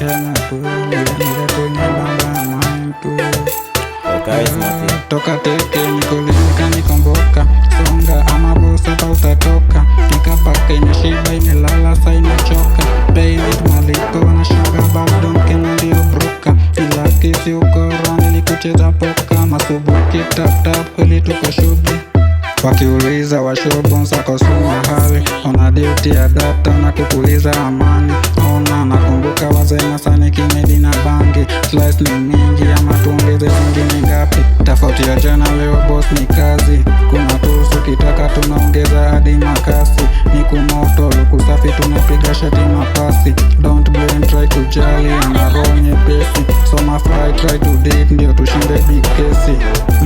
tena niletenye baba mantu toka teke nikulika nikomboka songa ama busa pa utatoka nikapaka imeshiba imelala sa imechoka David malipo na shuga bado mkena ndio bruka ila kisi ukora nilikucheza poka masubuki tap tap kweli tuko shughuli wakiuliza washobonsa kosuma hali ona duty ya data na kupuliza amani ona nakumbuka wazee masani kimedi na bangi slice ni mingi ama tuongeze zingine ngapi tofauti ya jana leo boss ni kazi kuna tusu kitaka tunaongeza hadi makasi ni kumoto lukusafi tunapiga shati mapasi don't blame try kujali ana roho nyepesi soma fly try to date ndio tushinde big kesi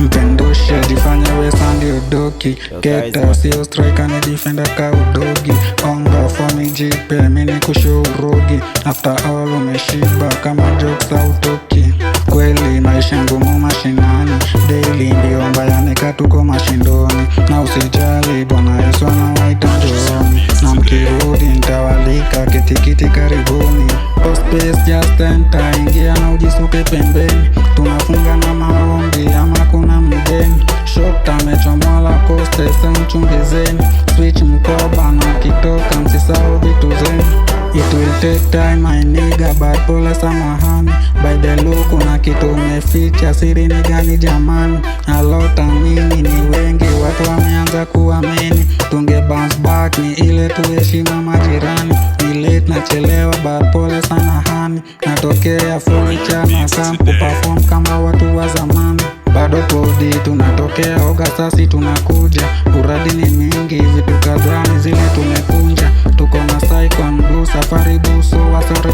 mpendoshe jifanye wesa ndio doki keta sio striker ni defender ka udogi onga phone jipe mini kusho urogi after all umeshiba kama jokes autoki kweli maisha ngumu mashinani daily ndio mbaya nikatuko mashindoni na usijali bwana Yesu anawaita njooni na mkirudi nitawalika kitikiti karibuni space just enter ingia na ujisuke pembeni tunafunga na maombi ama kuna mgeni shot amechomola poste sa mchungizeni switch mkoba na kitoka msisao vitu zeni it will take time I nigga but pole samahani by the look kuna kitu umeficha siri ni gani jamani alotamini ni wengi watu wameanza kuamini tunge bounce back ni ile tuheshima majirani ni late nachelewa but pole sana hani natokea furniture na sample perform kama watu wa zamani bado kodi tunatokea oga sasi tunakuja uradi ni mingi vitu kadhani zile tumekunja tuko na sai kwa mguu safari buso wasore